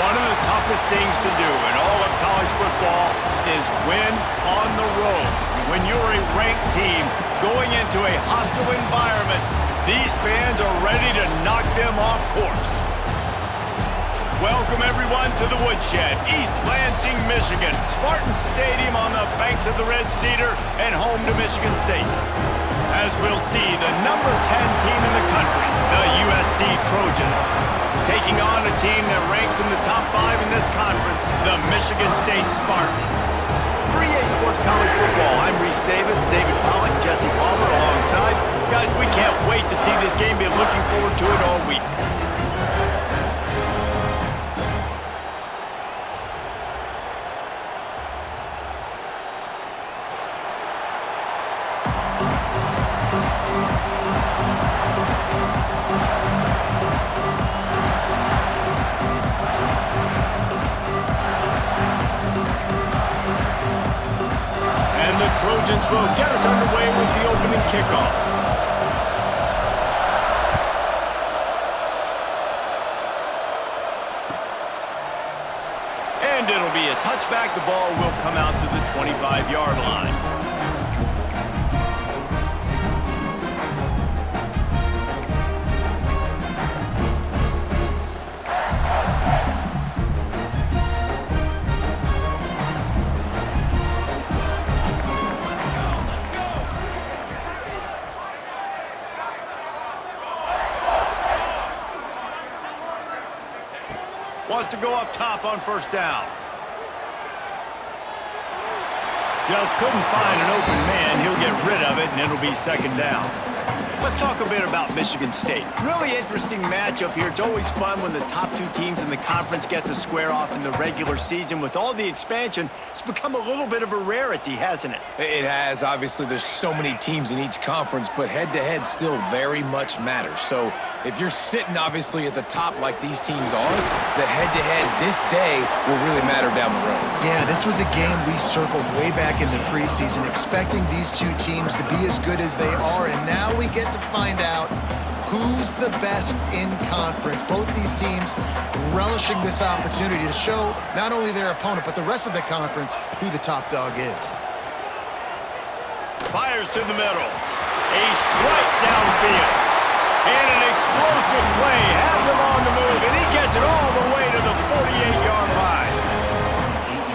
One of the toughest things to do in all of college football is win on the road. When you're a ranked team going into a hostile environment, these fans are ready to knock them off course. Welcome, everyone, to the Woodshed, East Lansing, Michigan. Spartan Stadium on the banks of the Red Cedar and home to Michigan State. As we'll see, the number 10 team in the country, the USC Trojans, taking on a team that ranks in the top 5 in this conference, the Michigan State Spartans. For EA Davis, David Pollack, Jesse Palmer alongside. Guys, we can't wait to see this game. Been looking forward to it all week. Trojans will get us underway with the opening kickoff. And it'll be a touchback. The ball will come out to the 25-yard line. Wants to go up top on first down. Just couldn't find an open man. He'll get rid of it, and it'll be second down. Let's talk a bit about Michigan State. Really interesting matchup here. It's always fun when the top two teams in the conference get to square off in the regular season. With all the expansion, it's become a little bit of a rarity, hasn't it? It has. Obviously, there's so many teams in each conference, but head-to-head still very much matters. So if you're sitting, obviously, at the top like these teams are, the head-to-head this day will really matter down the road. Yeah, this was a game we circled way back in the preseason, expecting these two teams to be as good as they are, and now we get to find out who's the best in conference. Both these teams relishing this opportunity to show not only their opponent, but the rest of the conference who the top dog is. Fires to the middle. A strike downfield. And an explosive play has him on the move, and he gets it all the way to the 48-yard line.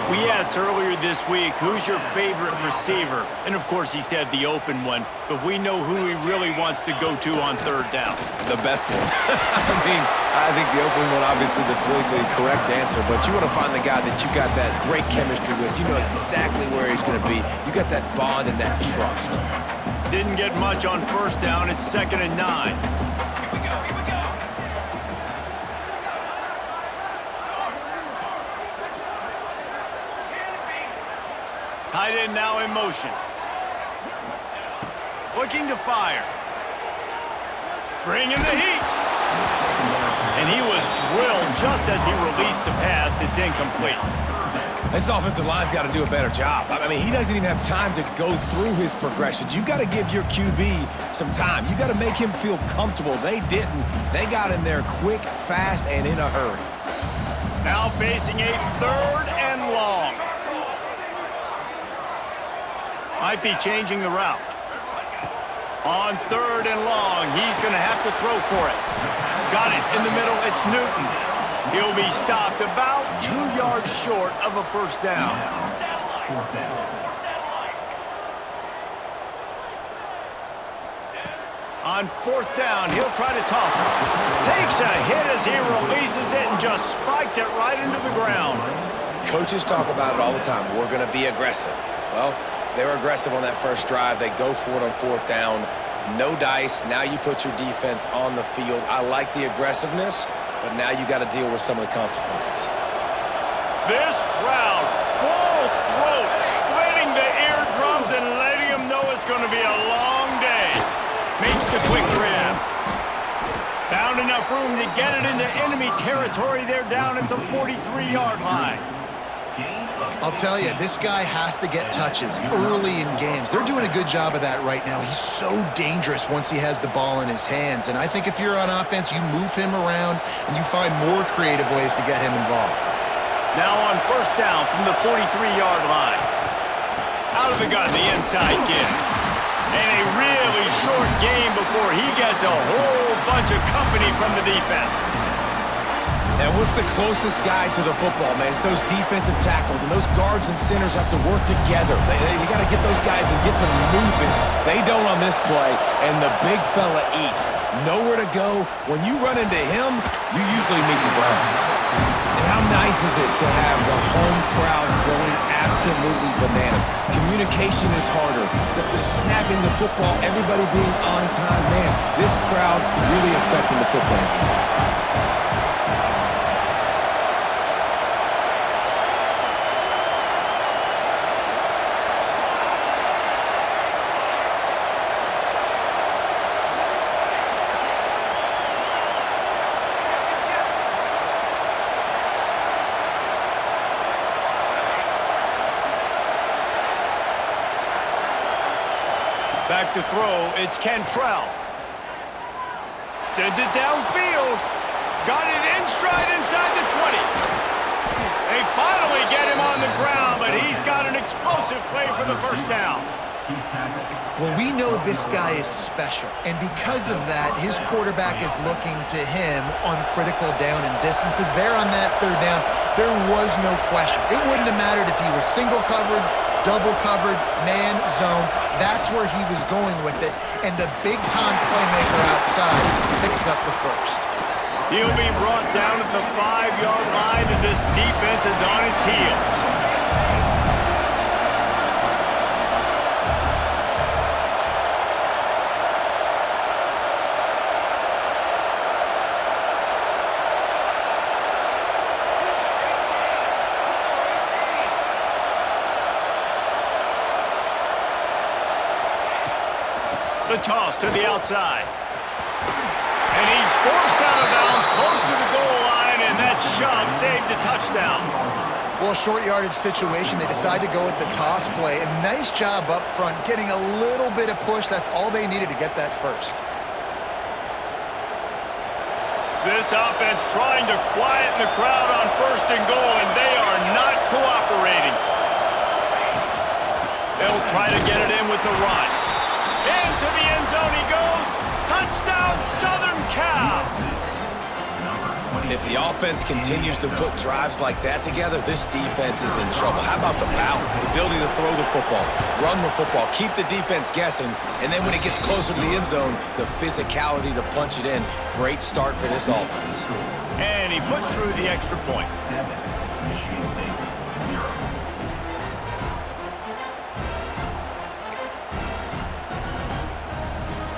We asked earlier this week, who's your favorite receiver? And, of course, he said the open one, but we know who he really wants to go to on third down. The best one. I think the open one, obviously, the politically correct answer, but you want to find the guy that you got that great chemistry with. You know exactly where he's going to be. You got that bond and that trust. Didn't get much on first down. It's 2nd and 9. Tight end now in motion. Looking to fire. Bringing the heat. And he was drilled just as he released the pass. It's incomplete. This offensive line's got to do a better job. I mean, he doesn't even have time to go through his progressions. You got to give your QB some time. You got to make him feel comfortable. They didn't. They got in there quick, fast, and in a hurry. Now facing a 3rd and long. Might be changing the route. On 3rd and long, he's going to have to throw for it. Got it in the middle. It's Newton. He'll be stopped about 2 yards short of a first down. On 4th down, he'll try to toss it. Takes a hit as he releases it and just spiked it right into the ground. Coaches talk about it all the time. We're going to be aggressive. Well, they were aggressive on that first drive. They go for it on 4th down. No dice. Now you put your defense on the field. I like the aggressiveness, but now you got to deal with some of the consequences. This crowd, full throat, splitting the eardrums and letting them know it's going to be a long day. Makes the quick grab. Found enough room to get it into enemy territory there down at the 43-yard line. I'll tell you, this guy has to get touches early in games. They're doing a good job of that right now. He's so dangerous once he has the ball in his hands. And I think if you're on offense, you move him around and you find more creative ways to get him involved. Now on first down from the 43-yard line. Out of the gun, the inside give. And a really short game before he gets a whole bunch of company from the defense. And what's the closest guy to the football, man? It's those defensive tackles, and those guards and centers have to work together. They got to get those guys and get some movement. They don't on this play, and the big fella eats. Nowhere to go. When you run into him, you usually meet the ground. And how nice is it to have the home crowd going absolutely bananas? Communication is harder. The snapping the football, everybody being on time. Man, this crowd really affecting the football game. Back to throw, it's Cantrell. Sends it downfield. Got it in stride inside the 20. They finally get him on the ground, but he's got an explosive play for the first down. Well, we know this guy is special, and because of that, his quarterback is looking to him on critical down and distances. There on that third down, there was no question. It wouldn't have mattered if he was single covered, double covered, man, zone. That's where he was going with it, and the big-time playmaker outside picks up the first. He'll be brought down at the 5-yard line, and this defense is on its heels. The toss to the outside. And he's forced out of bounds close to the goal line, and that shove saved a touchdown. Well, short yardage situation, they decide to go with the toss play. And nice job up front, getting a little bit of push. That's all they needed to get that first. This offense trying to quieten the crowd on first and goal, and they are not cooperating. They'll try to get it in with the run. Into the end zone he goes. Touchdown, Southern Cal. If the offense continues to put drives like that together, this defense is in trouble. How about the balance, the ability to throw the football, run the football, keep the defense guessing, and then when it gets closer to the end zone, the physicality to punch it in. Great start for this offense. And he puts through the extra point.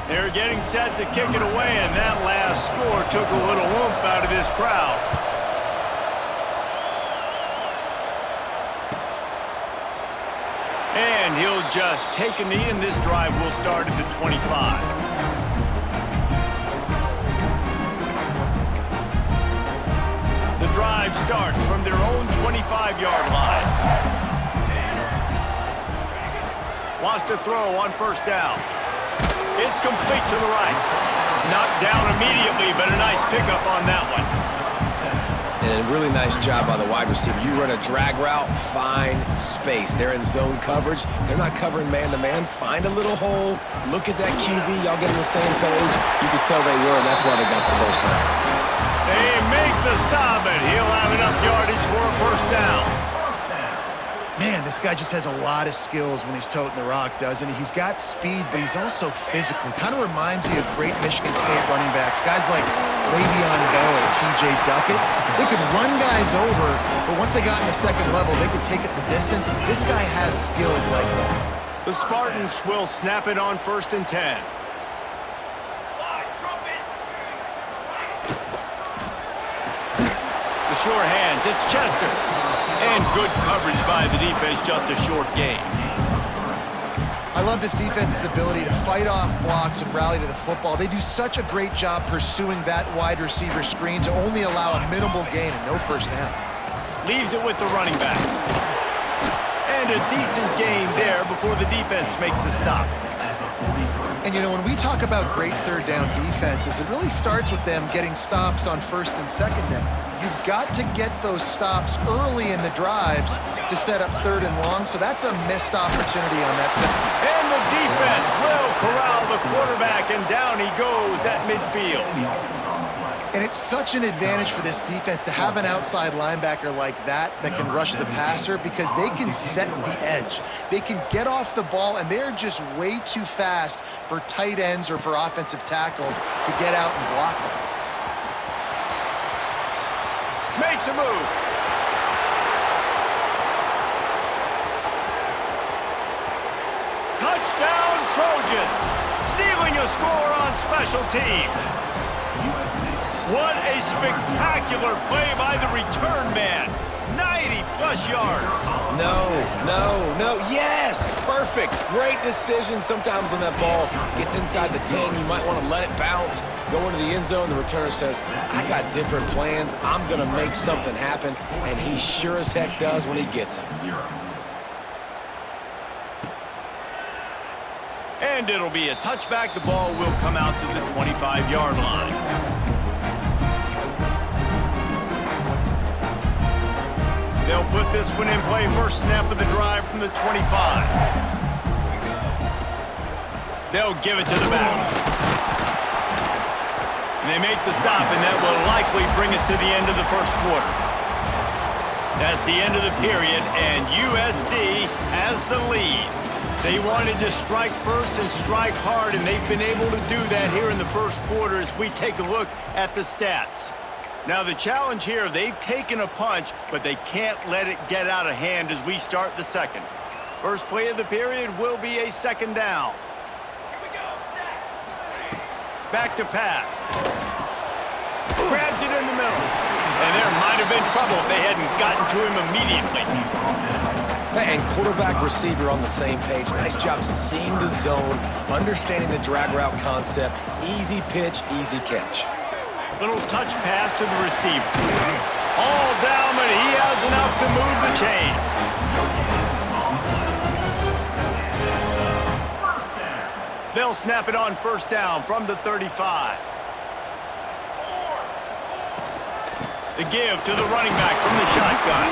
They're getting set to kick it away, and that last score took a little oomph out of this crowd. And he'll just take a knee, and this drive will start at the 25. The drive starts from their own 25-yard line. Wants to throw on first down. It's complete to the right. Knocked down immediately, but a nice pickup on that one. And a really nice job by the wide receiver. You run a drag route, find space. They're in zone coverage. They're not covering man-to-man. Find a little hole. Look at that QB. Y'all get on the same page. You could tell they were, and that's why they got the first down. They make the stop, and he'll have enough yardage for a first down. Man, this guy just has a lot of skills when he's toting the rock, doesn't he? He's got speed, but he's also physical. Kind of reminds you of great Michigan State running backs. Guys like Le'Veon Bell or T.J. Duckett. They could run guys over, but once they got in the second level, they could take it the distance. This guy has skills like that. The Spartans will snap it on 1st and 10. The sure hands, it's Chester. And good coverage by the defense, just a short gain. I love this defense's ability to fight off blocks and rally to the football. They do such a great job pursuing that wide receiver screen to only allow a minimal gain and no first down. Leaves it with the running back. And a decent gain there before the defense makes the stop. And, you know, when we talk about great third down defenses, it really starts with them getting stops on first and second down. You've got to get those stops early in the drives to set up third and long, so that's a missed opportunity on that second. And the defense will corral the quarterback, and down he goes at midfield. And it's such an advantage for this defense to have an outside linebacker like that can rush the passer, because they can set the edge. They can get off the ball, and they're just way too fast for tight ends or for offensive tackles to get out and block them. Makes a move. Touchdown Trojans. Stealing a score on special teams. What a spectacular play by the return man. 90-plus yards. No. Yes! Perfect. Great decision. Sometimes when that ball gets inside the 10, you might want to let it bounce, go into the end zone. The returner says, I got different plans. I'm going to make something happen. And he sure as heck does when he gets it. And it'll be a touchback. The ball will come out to the 25-yard line. They'll put this one in play. First snap of the drive from the 25. They'll give it to the back. And they make the stop, and that will likely bring us to the end of the first quarter. That's the end of the period, and USC has the lead. They wanted to strike first and strike hard, and they've been able to do that here in the first quarter as we take a look at the stats. Now the challenge here, they've taken a punch, but they can't let it get out of hand as we start the second. First play of the period will be a second down. Back to pass. Grabs it in the middle. And there might have been trouble if they hadn't gotten to him immediately. And quarterback receiver on the same page. Nice job seeing the zone, understanding the drag route concept. Easy pitch, easy catch. Little touch pass to the receiver. All down, but he has enough to move the chains. They'll snap it on first down from the 35. The give to the running back from the shotgun.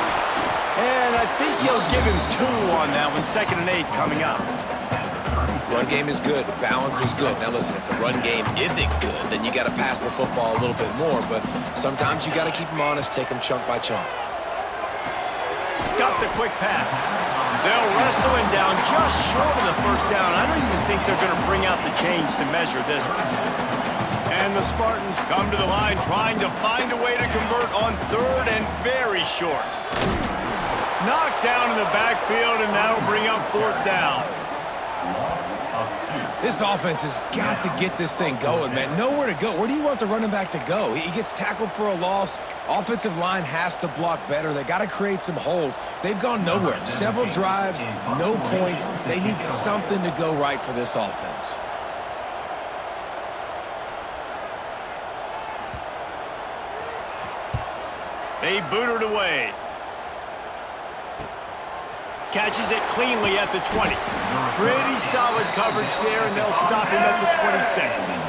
And I think you'll give him 2 on that one. 2nd and 8 coming up. Run game is good. Balance is good. Now listen, if the run game isn't good, then you got to pass the football a little bit more. But sometimes you got to keep them honest, take them chunk by chunk. Got the quick pass. They'll wrestle him down just short of the first down. I don't even think they're going to bring out the chains to measure this one. And the Spartans come to the line trying to find a way to convert on 3rd and very short. Knocked down in the backfield, and that'll bring up 4th down. This offense has got to get this thing going, man. Nowhere to go. Where do you want the running back to go? He gets tackled for a loss. Offensive line has to block better. They got to create some holes. They've gone nowhere. Several drives, no points. They need something to go right for this offense. They boot it away. Catches it cleanly at the 20. Pretty solid coverage there, and they'll stop him at the 26.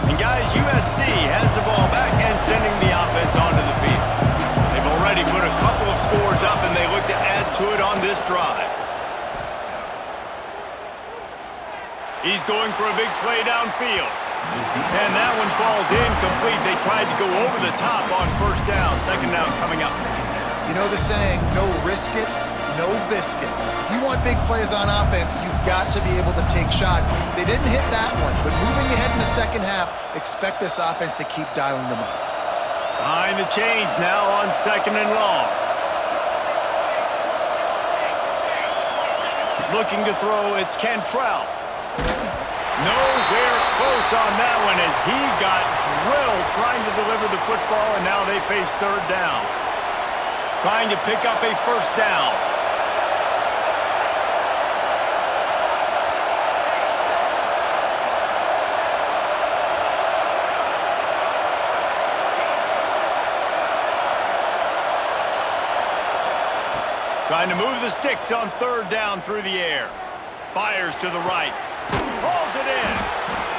And guys, USC has the ball back and sending the offense onto the field. They've already put a couple of scores up, and they look to add to it on this drive. He's going for a big play downfield. And that one falls incomplete. They tried to go over the top on first down. 2nd down coming up. You know the saying, no risk it, no biscuit. If you want big plays on offense, you've got to be able to take shots. They didn't hit that one, but moving ahead in the second half, expect this offense to keep dialing them up. Behind the chains now on 2nd and long. Looking to throw, it's Cantrell. Nowhere close on that one as he got drilled trying to deliver the football, and now they face 3rd down. Trying to pick up a first down. Trying to move the sticks on third down through the air. Fires to the right. Pulls it in.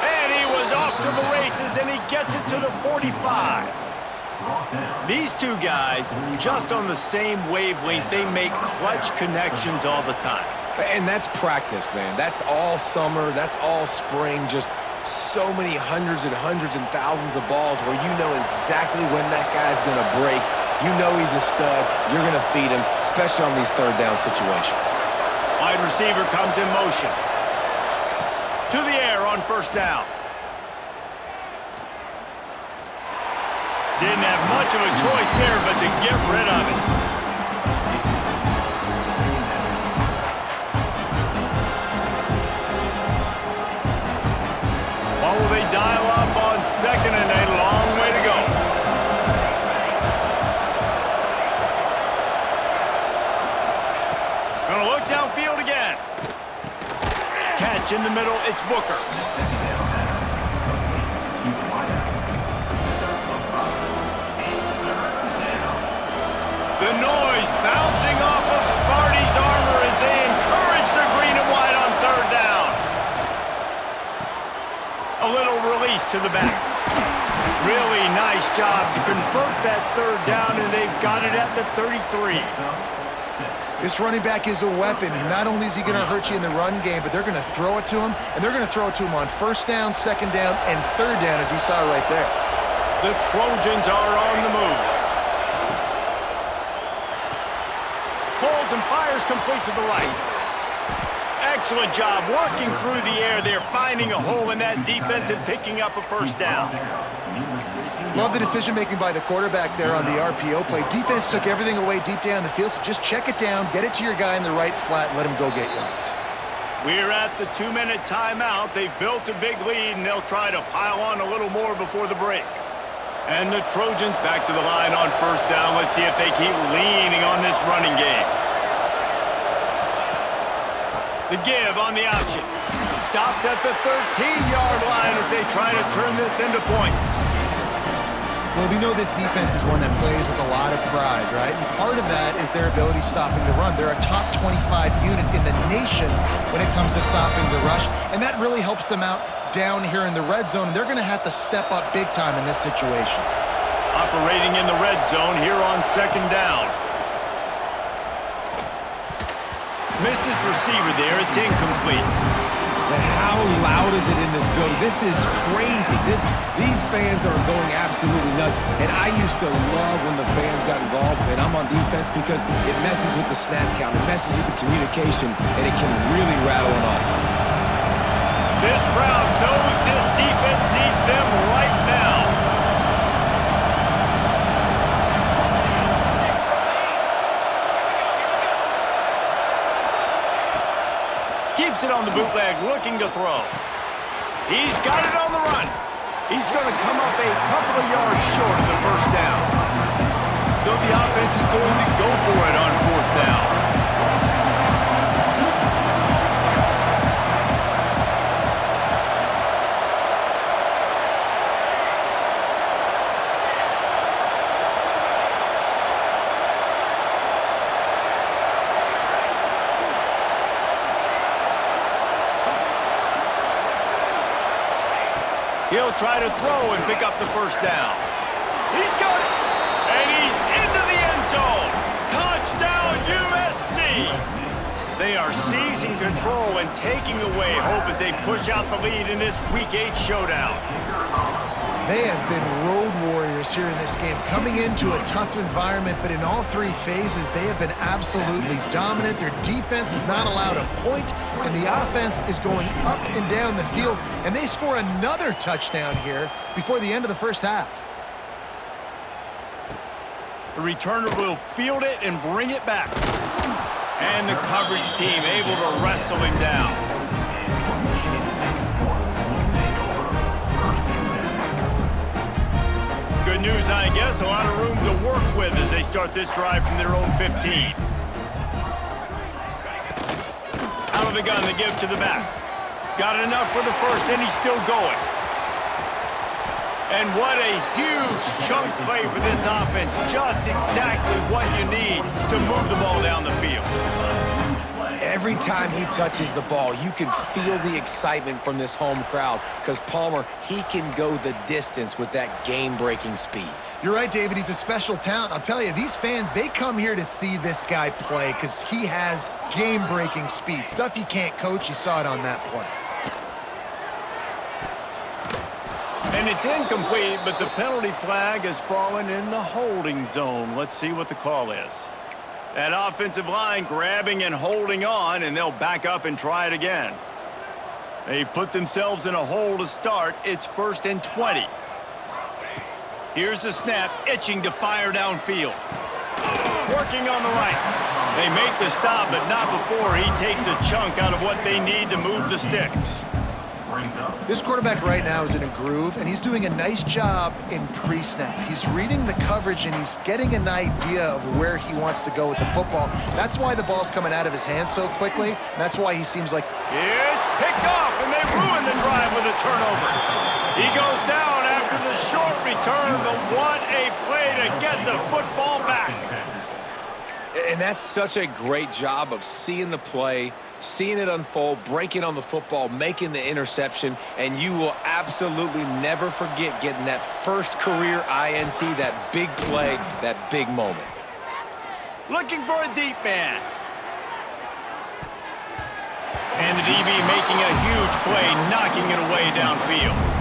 And he was off to the races, and he gets it to the 45. These two guys, just on the same wavelength, they make clutch connections all the time. And that's practice, man. That's all summer. That's all spring. Just so many hundreds and thousands of balls where you know exactly when that guy's going to break. You know he's a stud. You're going to feed him, especially on these third down situations. Wide receiver comes in motion. To the air on first down. Didn't have much of a choice there, but to get rid of it. What will they dial up on second and a long way to go? Gonna look downfield again. Catch in the middle, it's Booker. The noise bouncing off of Sparty's armor as they encourage the green and white on third down. A little release to the back. Really nice job to convert that third down, and they've got it at the 33. This running back is a weapon. Not only is he going to hurt you in the run game, but they're going to throw it to him, and they're going to throw it to him on first down, second down, and third down, as you saw right there. The Trojans are on the move. Holds and fires complete to the right. Excellent job working through the air there, finding a hole in that defense and picking up a first down. Love the decision-making by the quarterback there on the RPO play. Defense took everything away deep down the field, so just check it down, get it to your guy in the right flat, and let him go get yards. We're at the 2-minute timeout. They've built a big lead, and they'll try to pile on a little more before the break. And the Trojans back to the line on first down. Let's see if they keep leaning on this running game. The give on the option. Stopped at the 13-yard line as they try to turn this into points. Well, we know this defense is one that plays with a lot of pride, right? And part of that is their ability stopping the run. They're a top 25 unit in the nation when it comes to stopping the rush, and that really helps them out down here in the red zone. They're going to have to step up big time in this situation. Operating in the red zone here on second down. Missed his receiver there. It's incomplete. And how loud is it in this building? This is crazy. These fans are going absolutely nuts. And I used to love when the fans got involved, and I'm on defense, because it messes with the snap count. It messes with the communication, and it can really rattle an offense. This crowd knows this defense needs them right now. Keeps it on the bootleg, looking to throw. He's got it on the run. He's going to come up a couple of yards short of the first down. So the offense is going to go for it on fourth down. He'll try to throw and pick up the first down. He's got it. And he's into the end zone. Touchdown, USC. They are seizing control and taking away hope as they push out the lead in this Week 8 showdown. They have been road warriors here in this game, coming into a tough environment, but in all three phases, they have been absolutely dominant. Their defense is not allowed a point, and the offense is going up and down the field, and they score another touchdown here before the end of the first half. The returner will field it and bring it back. And the coverage team able to wrestle him down. Good news, I guess. A lot of room to work with as they start this drive from their own 15. Out of the gun, the give to the back. Got enough for the first, and he's still going. And what a huge chunk play for this offense. Just exactly what you need to move the ball down the field. Every time he touches the ball, you can feel the excitement from this home crowd because Palmer, he can go the distance with that game-breaking speed. You're right, David. He's a special talent. I'll tell you, these fans, they come here to see this guy play because he has game-breaking speed. Stuff you can't coach. You saw it on that play. And it's incomplete, but the penalty flag has fallen in the holding zone. Let's see what the call is. That offensive line grabbing and holding on, and they'll back up and try it again. They've put themselves in a hole to start. It's 1st and 20. Here's the snap, itching to fire downfield. Working on the right. They make the stop, but not before he takes a chunk out of what they need to move the sticks. This quarterback right now is in a groove, and he's doing a nice job in pre-snap. He's reading the coverage, and he's getting an idea of where he wants to go with the football. That's why the ball's coming out of his hands so quickly, and that's why he seems like... It's picked off, and they ruin the drive with a turnover. He goes down after the short return, but what a play to get the football back. And that's such a great job of seeing the play, seeing it unfold, breaking on the football, making the interception, and you will absolutely never forget getting that first career INT, that big play, that big moment. Looking for a deep man. And the DB making a huge play, knocking it away downfield.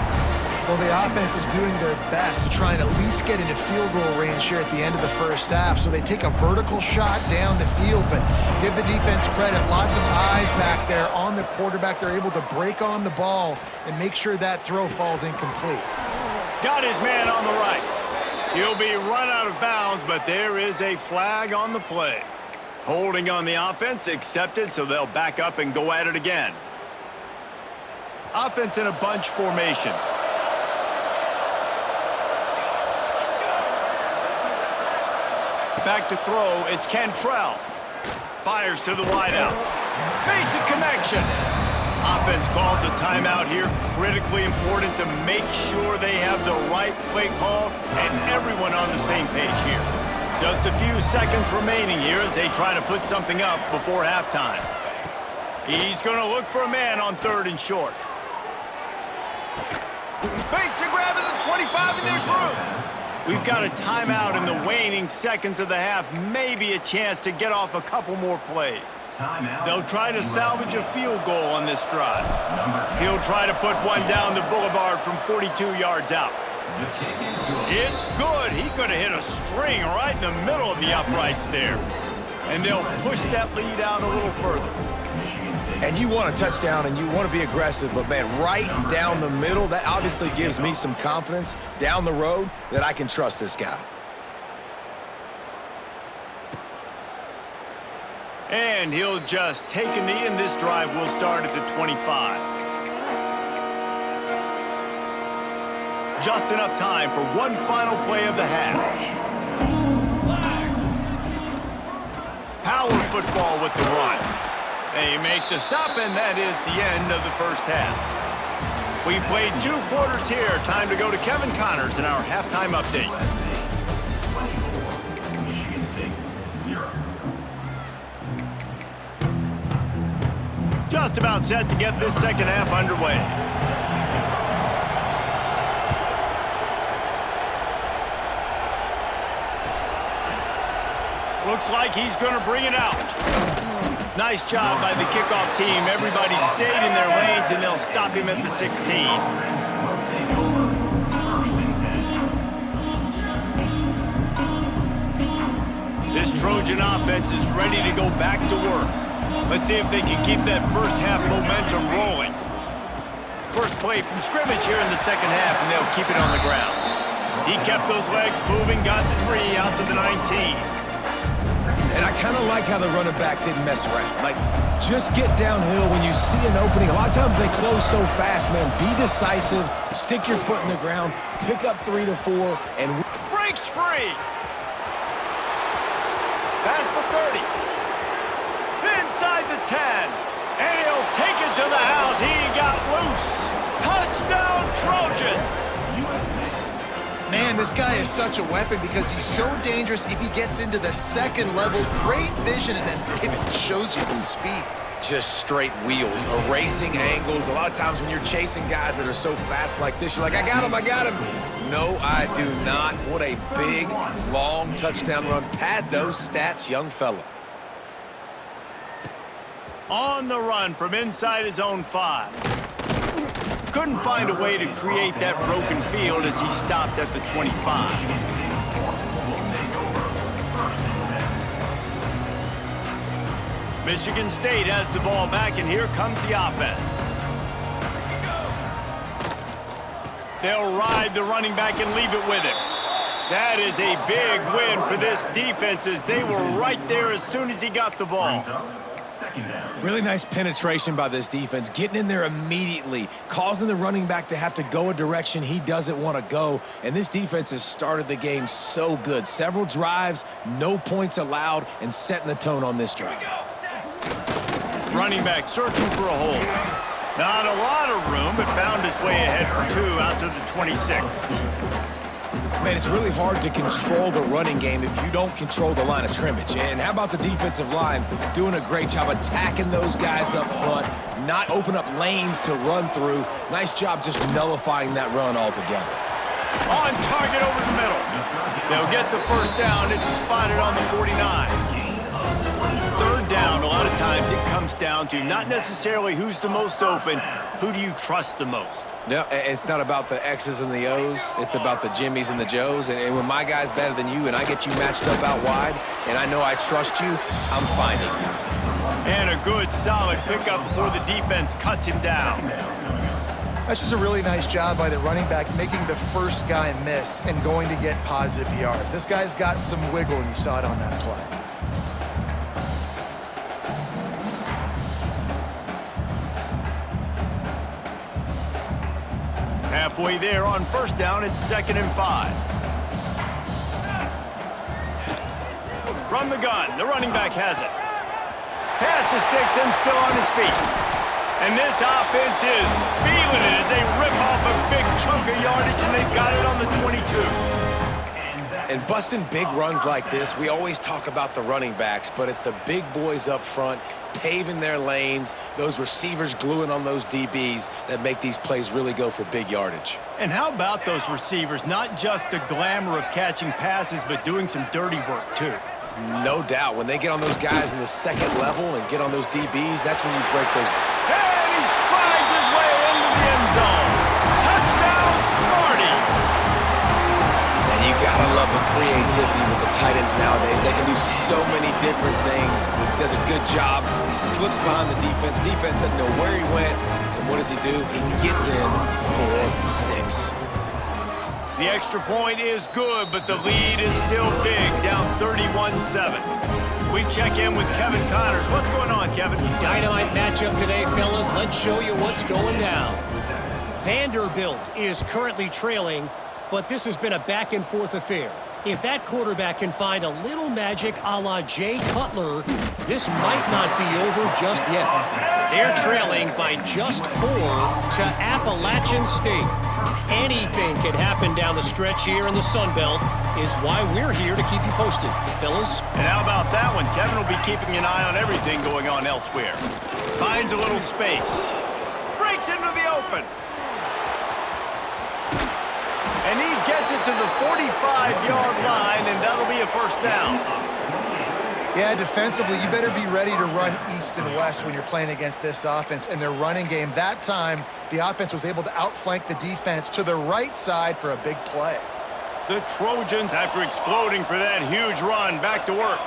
Well, the offense is doing their best to try and at least get into field goal range here at the end of the first half. So they take a vertical shot down the field, but give the defense credit. Lots of eyes back there on the quarterback. They're able to break on the ball and make sure that throw falls incomplete. Got his man on the right. He'll be run out of bounds, but there is a flag on the play. Holding on the offense, accepted, so they'll back up and go at it again. Offense in a bunch formation. Back to throw, it's Cantrell. Fires to the wideout. Makes a connection. Offense calls a timeout here. Critically important to make sure they have the right play call and everyone on the same page here. Just a few seconds remaining here as they try to put something up before halftime. He's going to look for a man on 3rd and short. Makes a grab at the 25, and there's room. We've got a timeout in the waning seconds of the half, maybe a chance to get off a couple more plays. They'll try to salvage a field goal on this drive. He'll try to put one down the boulevard from 42 yards out. It's good. He could have hit a string right in the middle of the uprights there. And they'll push that lead out a little further. And you want a touchdown and you want to be aggressive, but man, right down the middle, that obviously gives me some confidence down the road that I can trust this guy. And he'll just take a knee, and this drive will start at the 25. Just enough time for one final play of the half. Power football with the run. They make the stop, and that is the end of the first half. We've played 2 quarters here. Time to go to Kevin Connors in our halftime update. Just about set to get this second half underway. Looks like he's going to bring it out. Nice job by the kickoff team. Everybody stayed in their lanes, and they'll stop him at the 16. This Trojan offense is ready to go back to work. Let's see if they can keep that first half momentum rolling. First play from scrimmage here in the second half, and they'll keep it on the ground. He kept those legs moving, got 3 out to the 19. And I kind of like how the running back didn't mess around. Like, just get downhill when you see an opening. A lot of times they close so fast, man. Be decisive, stick your foot in the ground, pick up 3 to 4, and... Breaks free! Past the 30. Inside the 10. And he'll take it to the house. He got loose. Touchdown, Trojans! Man, this guy is such a weapon because he's so dangerous if he gets into the second level. Great vision, and then David shows you the speed. Just straight wheels, erasing angles. A lot of times when you're chasing guys that are so fast like this, you're like, I got him, I got him. No, I do not. What a big, long touchdown run. Pad those stats, young fella. On the run from inside his own 5. Couldn't find a way to create that broken field as he stopped at the 25. Michigan State has the ball back, and here comes the offense. They'll ride the running back and leave it with him. That is a big win for this defense as they were right there as soon as he got the ball. Really nice penetration by this defense, getting in there immediately, causing the running back to have to go a direction he doesn't want to go. And this defense has started the game so good. Several drives, no points allowed, and setting the tone on this drive. Running back searching for a hole. Not a lot of room, but found his way ahead for 2 out to the 26. Man, it's really hard to control the running game if you don't control the line of scrimmage. And how about the defensive line doing a great job attacking those guys up front, not open up lanes to run through. Nice job just nullifying that run altogether. On target over the middle. They'll get the first down. It's spotted on the 49. Third down, a lot of times it comes down to not necessarily who's the most open, who do you trust the most? No, it's not about the X's and the O's. It's about the Jimmies and the Joes. And when my guy's better than you and I get you matched up out wide and I know I trust you, I'm finding you. And a good, solid pickup before the defense cuts him down. That's just a really nice job by the running back making the first guy miss and going to get positive yards. This guy's got some wiggle, and you saw it on that play. Halfway there on first down, it's 2nd and 5. From the gun, the running back has it. Pass the sticks and still on his feet. And this offense is feeling it as they rip off a big chunk of yardage, and they've got it on the 22. And busting big runs like this, we always talk about the running backs, but it's the big boys up front paving their lanes, those receivers gluing on those DBs that make these plays really go for big yardage. And how about those receivers? Not just the glamour of catching passes, but doing some dirty work, too. No doubt. When they get on those guys in the second level and get on those DBs, that's when you break those. And he strides his way into the end zone. Touchdown, Smarty! And you gotta love the creativity with the tight ends nowadays. They can do so many different things. He does a good job. He slips behind the defense. Defense doesn't know where he went. And what does he do? He gets in for 6. The extra point is good, but the lead is still big, down 31-7. We check in with Kevin Connors. What's going on, Kevin? Dynamite matchup today, fellas. Let's show you what's going down. Vanderbilt is currently trailing, but this has been a back-and-forth affair. If that quarterback can find a little magic a la Jay Cutler, this might not be over just yet. They're trailing by just 4 to Appalachian State. Anything could happen down the stretch here in the Sun Belt. Is why we're here to keep you posted, fellas. And how about that one? Kevin will be keeping an eye on everything going on elsewhere. Finds a little space. Breaks into the open. And he gets it to the 45-yard line, and that'll be a first down. Yeah, defensively, you better be ready to run east and west when you're playing against this offense. And their running game, that time, the offense was able to outflank the defense to the right side for a big play. The Trojans, after exploding for that huge run, back to work.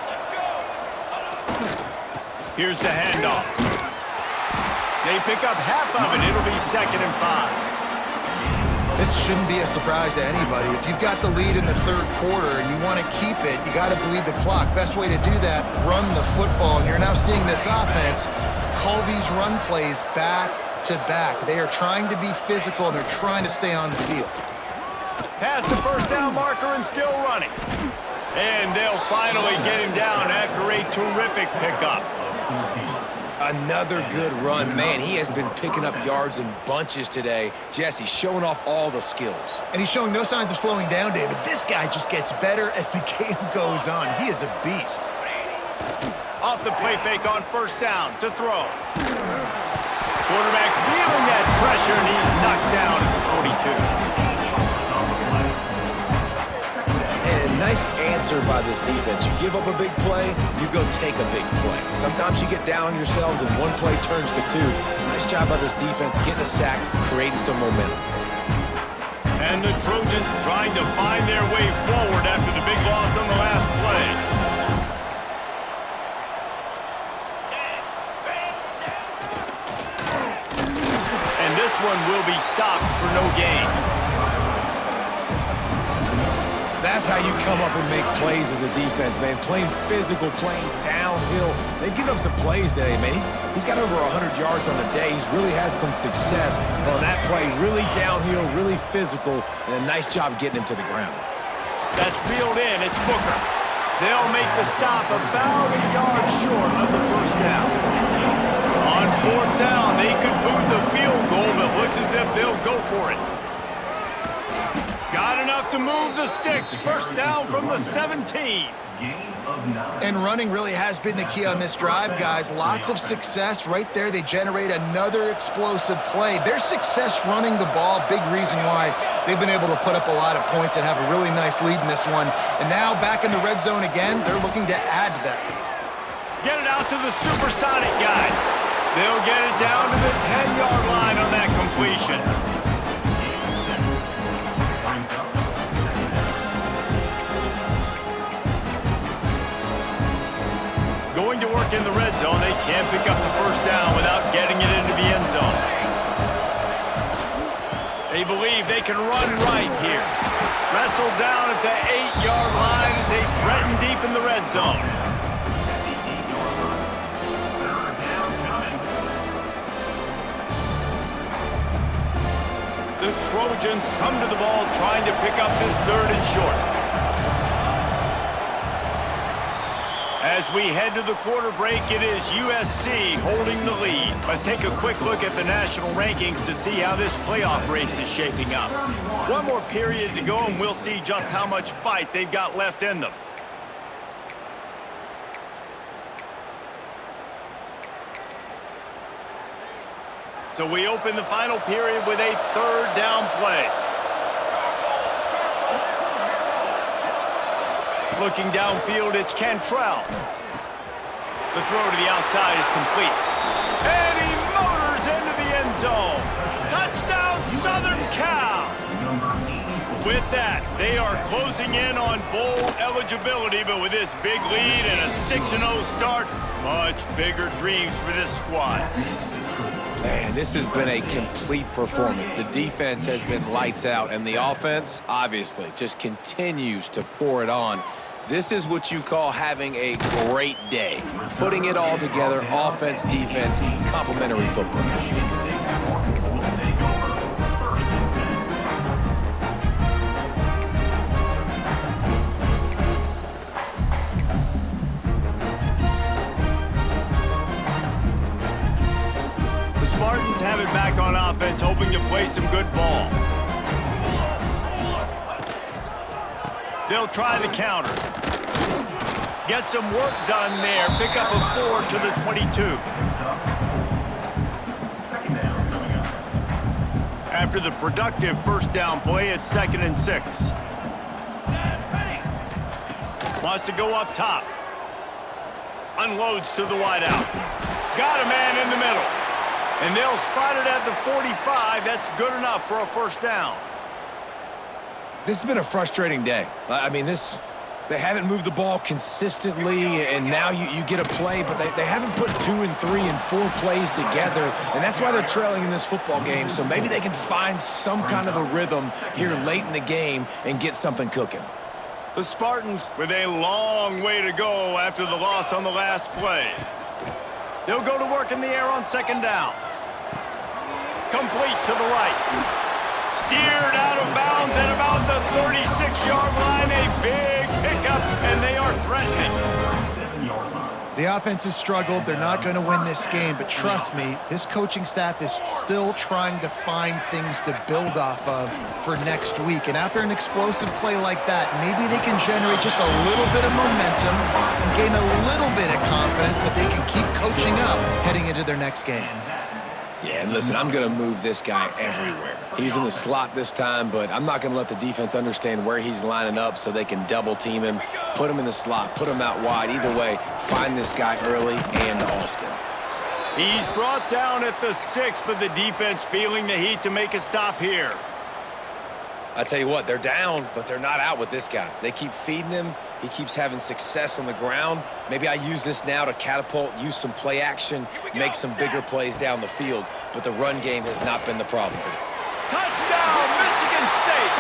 Here's the handoff. They pick up half of it. It'll be 2nd and 5. This shouldn't be a surprise to anybody. If you've got the lead in the third quarter and you want to keep it, you got to bleed the clock. Best way to do that, run the football. And you're now seeing this offense call these run plays back to back. They are trying to be physical, and they're trying to stay on the field. Past the first down marker and still running. And they'll finally get him down after a terrific pickup. Another good run. Man, he has been picking up yards in bunches today. Jesse showing off all the skills. And he's showing no signs of slowing down, David. This guy just gets better as the game goes on. He is a beast. Off the play fake on first down to throw. Quarterback feeling that pressure, and he's knocked down at the 42. And nice answer by this defense. You give up a big play, you go take a big play. Sometimes you get down on yourselves and one play turns to two. Nice job by this defense getting a sack, creating some momentum. And the Trojans trying to find their way forward after the big loss on the last play. And this one will be stopped for no gain. That's how you come up and make plays as a defense, man. Playing physical, playing downhill. They've given up some plays today, man. He's got over 100 yards on the day. He's really had some success on that play. Really downhill, really physical, and a nice job getting him to the ground. That's reeled in. It's Booker. They'll make the stop about a yard short of the first down. On fourth down, they could boot the field goal, but looks as if they'll go for it. Got enough to move the sticks. First down from the 17. And running really has been the key on this drive, guys. Lots of success right there. They generate another explosive play. Their success running the ball, big reason why they've been able to put up a lot of points and have a really nice lead in this one. And now back in the red zone again, they're looking to add to that lead. Get it out to the supersonic guy. They'll get it down to the 10-yard line on that completion. Going to work in the red zone. They can't pick up the first down without getting it into the end zone. They believe they can run right here. Wrestled down at the 8-yard line as they threaten deep in the red zone. The Trojans come to the ball trying to pick up this third and short. As we head to the quarter break, it is USC holding the lead. Let's take a quick look at the national rankings to see how this playoff race is shaping up. One more period to go, and we'll see just how much fight they've got left in them. So we open the final period with a third down play. Looking downfield, it's Cantrell. The throw to the outside is complete. And he motors into the end zone. Touchdown, Southern Cal! With that, they are closing in on bowl eligibility, but with this big lead and a 6-0 start, much bigger dreams for this squad. Man, this has been a complete performance. The defense has been lights out, and the offense, obviously, just continues to pour it on. This is what you call having a great day. Putting it all together, offense, defense, complementary football. The Spartans have it back on offense, hoping to play some good ball. They'll try the counter. Get some work done there. Pick up a 4 to the 22. After the productive first down play, it's 2nd and 6. Wants to go up top. Unloads to the wideout. Got a man in the middle. And they'll spot it at the 45. That's good enough for a first down. This has been a frustrating day. I mean, they haven't moved the ball consistently, and now you get a play, but they haven't put 2 and 3 and 4 plays together, and that's why they're trailing in this football game. So maybe they can find some kind of a rhythm here late in the game and get something cooking. The Spartans with a long way to go after the loss on the last play. They'll go to work in the air on 2nd down. Complete to the right. Steered out of bounds at about the 36-yard line. A big pickup, and they are threatening. The offense has struggled. They're not going to win this game, but trust me, this coaching staff is still trying to find things to build off of for next week. And after an explosive play like that, maybe they can generate just a little bit of momentum and gain a little bit of confidence that they can keep coaching up heading into their next game. Yeah, and listen, I'm going to move this guy everywhere. He's in the slot this time, but I'm not going to let the defense understand where he's lining up so they can double team him, put him in the slot, put him out wide. Either way, find this guy early and often. He's brought down at the 6, but the defense feeling the heat to make a stop here. I tell you what, they're down, but they're not out with this guy. They keep feeding him. He keeps having success on the ground. Maybe I use this now to catapult, use some play action, make some bigger plays down the field, but the run game has not been the problem today. Touchdown, Michigan State!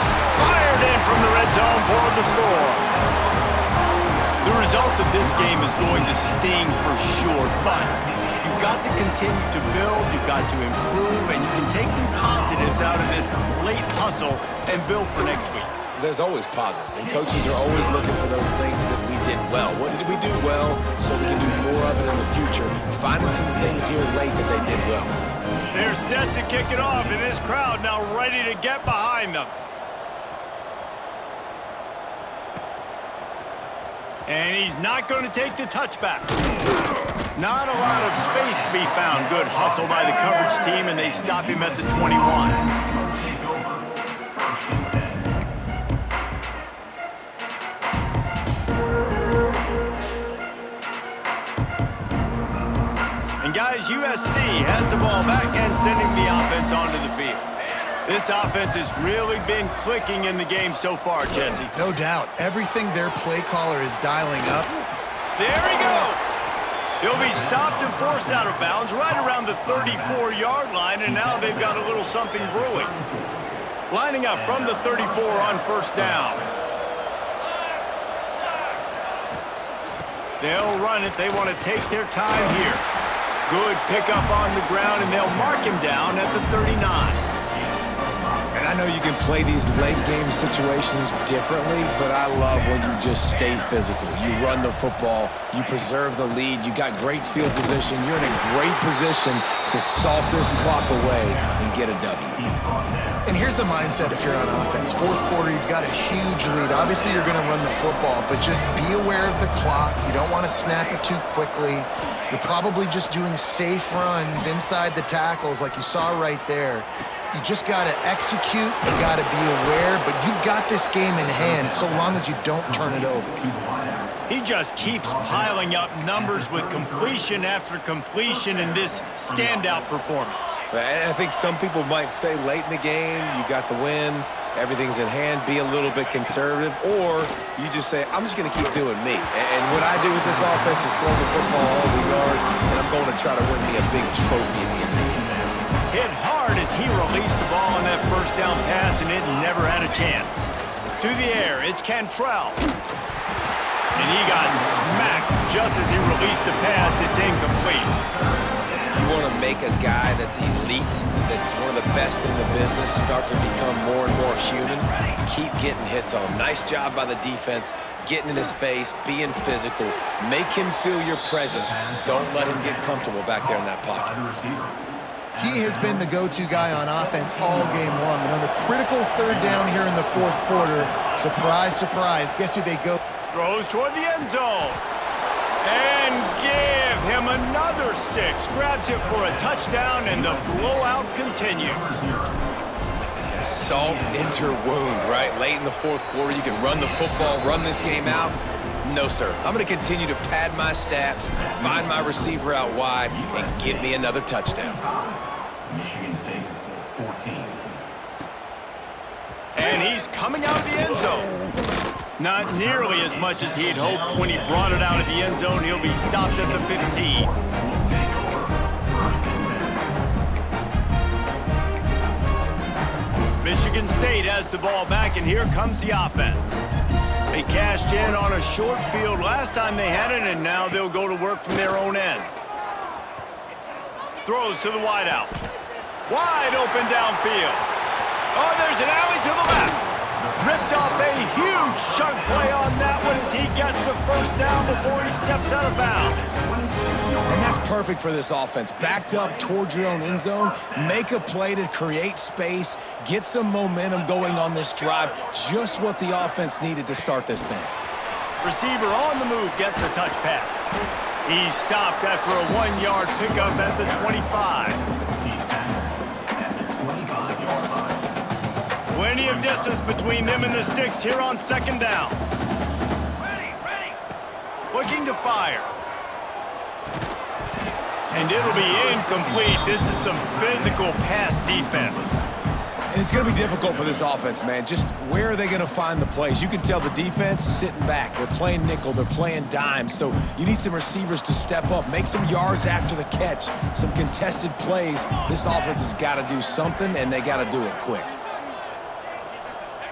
Fired in from the red zone for the score. The result of this game is going to sting for sure, but you've got to continue to build, you've got to improve, and you can take some positives out of this late hustle and build for next week. There's always positives, and coaches are always looking for those things that we did well. What did we do well so we can do more of it in the future? Finding some things here late that they did well. They're set to kick it off, and this crowd now ready to get behind them. And he's not going to take the touchback. Not a lot of space to be found. Good hustle by the coverage team, and they stop him at the 21. And guys, USC has the ball back and sending the offense onto the field. This offense has really been clicking in the game so far, Jesse. No doubt. Everything their play caller is dialing up. There he goes. He'll be stopped and forced out of bounds right around the 34-yard line, and now they've got a little something brewing. Lining up from the 34 on first down. They'll run it. They want to take their time here. Good pickup on the ground, and they'll mark him down at the 39. And I know you can play these late game situations differently, but I love when you just stay physical. You run the football, you preserve the lead, you got great field position, you're in a great position to salt this clock away and get a W. And here's the mindset if you're on offense. Fourth quarter, you've got a huge lead. Obviously, you're going to run the football, but just be aware of the clock. You don't want to snap it too quickly. You're probably just doing safe runs inside the tackles like you saw right there. You just got to execute. You got to be aware, but you've got this game in hand so long as you don't turn it over. He just keeps piling up numbers with completion after completion in this standout performance. And I think some people might say late in the game, you got the win, everything's in hand, be a little bit conservative, or you just say, I'm just going to keep doing me. And what I do with this offense is throw the football all the yard, and I'm going to try to win me a big trophy at the end of the game. Hit hard as he released the ball on that first down pass, and it never had a chance. To the air, it's Cantrell. And he got smacked just as he released the pass. It's incomplete. You want to make a guy that's elite, that's one of the best in the business, start to become more and more human. Keep getting hits on him. Nice job by the defense, getting in his face, being physical. Make him feel your presence. Don't let him get comfortable back there in that pocket. He has been the go-to guy on offense all game long. And on a critical third down here in the fourth quarter, surprise, surprise, guess who they go? Throws toward the end zone. And give him another 6. Grabs it for a touchdown, and the blowout continues. Yeah, salt into wound, right? Late in the fourth quarter, you can run the football, run this game out. No, sir. I'm going to continue to pad my stats, find my receiver out wide, and get me another touchdown. Michigan State, 14. And he's coming out of the end zone. Not nearly as much as he'd hoped when he brought it out of the end zone. He'll be stopped at the 15. Michigan State has the ball back, and here comes the offense. They cashed in on a short field last time they had it, and now they'll go to work from their own end. Throws to the wideout. Wide open downfield. Oh, there's an alley to the left. Ripped off a huge chunk play on that one as he gets the first down before he steps out of bounds. And that's perfect for this offense. Backed up towards your own end zone, make a play to create space, get some momentum going on this drive. Just what the offense needed to start this thing. Receiver on the move gets the touch pass. He's stopped after a 1-yard pickup at the 25. He's tackled at the 25-yard line. Plenty of distance between them and the sticks here on second down. Ready. Looking to fire. And it'll be incomplete. This is some physical pass defense. And it's going to be difficult for this offense, man. Just where are they going to find the plays? You can tell the defense sitting back. They're playing nickel. They're playing dime. So you need some receivers to step up, make some yards after the catch, some contested plays. This offense has got to do something, and they got to do it quick.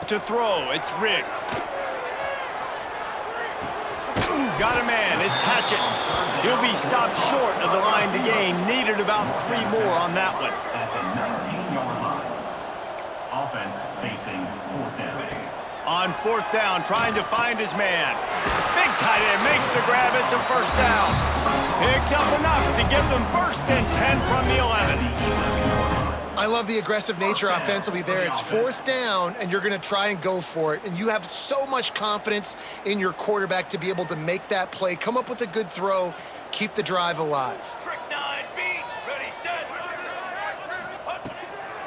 To throw, it's Riggs. Got a man, it's Hatchett. He'll be stopped short of the line to gain. Needed about 3 more on that one. At the 19-yard line. Offense facing fourth down. On fourth down, trying to find his man. Big tight end makes the grab. It's a first down. Picks up enough to give them first and 10 from the 11. I love the aggressive nature offensively there. It's fourth down, and you're going to try and go for it. And you have so much confidence in your quarterback to be able to make that play, come up with a good throw, keep the drive alive.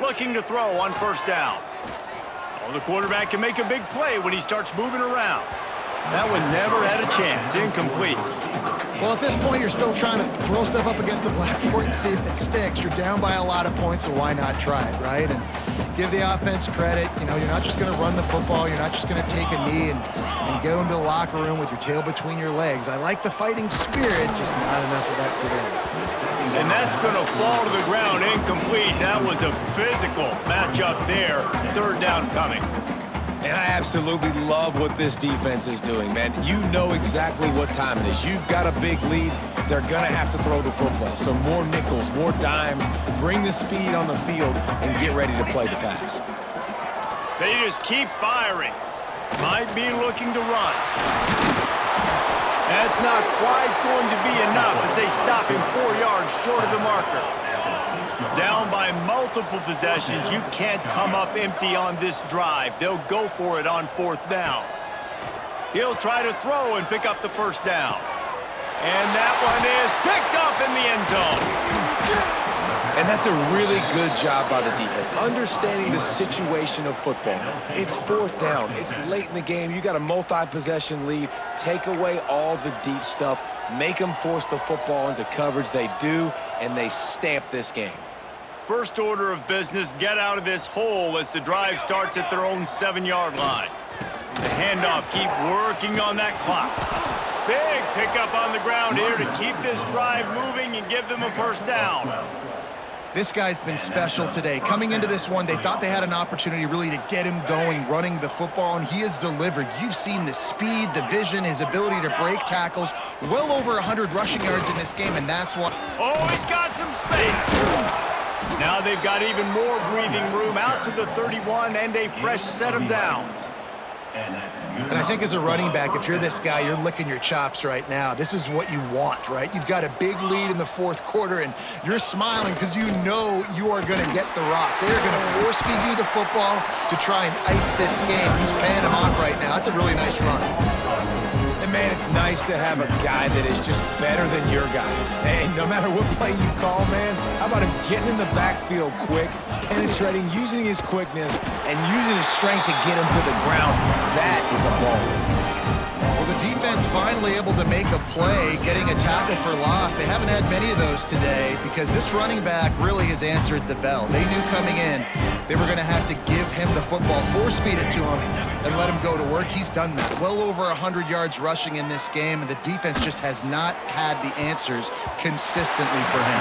Looking to throw on first down. Oh, the quarterback can make a big play when he starts moving around. That one never had a chance. Incomplete. Well, at this point, you're still trying to throw stuff up against the blackboard and see if it sticks. You're down by a lot of points, so why not try it, right? And give the offense credit. You know, you're not just going to run the football. You're not just going to take a knee and go into the locker room with your tail between your legs. I like the fighting spirit, just not enough of that today. And that's going to fall to the ground incomplete. That was a physical matchup there. Third down coming. And I absolutely love what this defense is doing, man. You know exactly what time it is. You've got a big lead. They're going to have to throw the football. So more nickels, more dimes, bring the speed on the field, and get ready to play the pass. They just keep firing. Might be looking to run. That's not quite going to be enough as they stop him 4 yards short of the marker. Down by multiple possessions, you can't come up empty on this drive. They'll go for it on fourth down. He'll try to throw and pick up the first down. And that one is picked up in the end zone. And that's a really good job by the defense, understanding the situation of football. It's fourth down. It's late in the game. You got a multi-possession lead. Take away all the deep stuff. Make them force the football into coverage. They do, and they stamp this game. First order of business, get out of this hole as the drive starts at their own 7-yard line. The handoff, keep working on that clock. Big pickup on the ground here to keep this drive moving and give them a first down. This guy's been special today. Coming into this one, they thought they had an opportunity really to get him going, running the football, and he has delivered. You've seen the speed, the vision, his ability to break tackles. Well over 100 rushing yards in this game, and that's what... Oh, he's got some space. Now they've got even more breathing room out to the 31 and a fresh set of downs. And I think as a running back, if you're this guy, you're licking your chops right now. This is what you want, right? You've got a big lead in the fourth quarter, and you're smiling because you know you are going to get the rock. They're going to force-feed you the football to try and ice this game. He's paying him off right now. That's a really nice run. And, man, it's nice to have a guy that is just better than your guys. Hey, no matter what play you call, man, how about him getting in the backfield quick, penetrating, using his quickness, and using his strength to get him to the ground. That is a ball. Well, the defense finally able to make a play, getting a tackle for loss. They haven't had many of those today because this running back really has answered the bell. They knew coming in they were going to have to give him the football, force-feed it to him, and let him go to work. He's done that. Well over 100 yards rushing in this game, and the defense just has not had the answers consistently for him.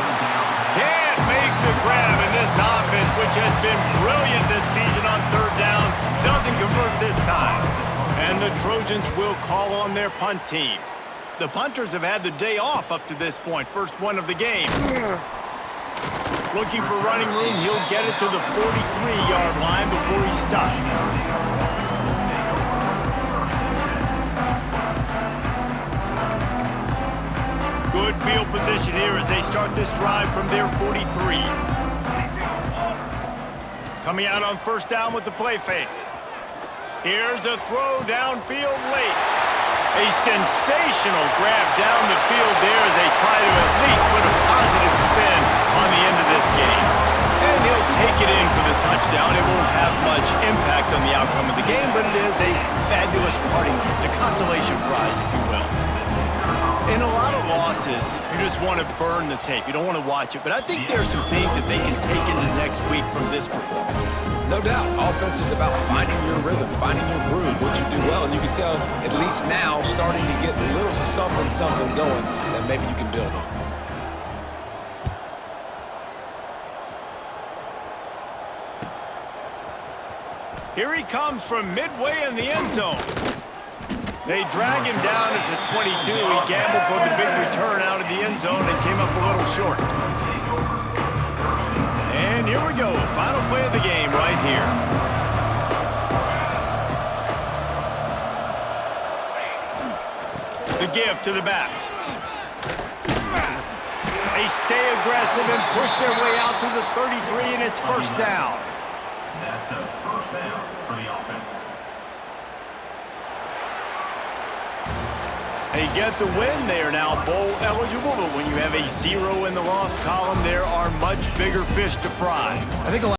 Can't make the grab in this offense, which has been brilliant this season on third down. Doesn't convert this time. And the Trojans will call on their punt team. The punters have had the day off up to this point. First one of the game. Looking for running room. He'll get it to the 43-yard line before he stops. Good field position here as they start this drive from their 43. Coming out on first down with the play fake. Here's a throw downfield late. A sensational grab down the field there as they try to at least put a positive spin on the end of this game. And he'll take it in for the touchdown. It won't have much impact on the outcome of the game, but it is a fabulous parting gift, a consolation prize, if you will. In a lot of losses, you just want to burn the tape. You don't want to watch it. But I think there are some things that they can take into next week from this performance. No doubt. Offense is about finding your rhythm, finding your groove, what you do well. And you can tell, at least now, starting to get a little something going that maybe you can build on. Here he comes from midway in the end zone. They drag him down at the 22. He gambled for the big return out of the end zone and came up a little short. And here we go. Final play of the game right here. The give to the back. They stay aggressive and push their way out to the 33, and it's first down. That's a first down for the offense. They get the win. They are now bowl eligible, but when you have a 0 in the loss column, there are much bigger fish to fry. I think a lot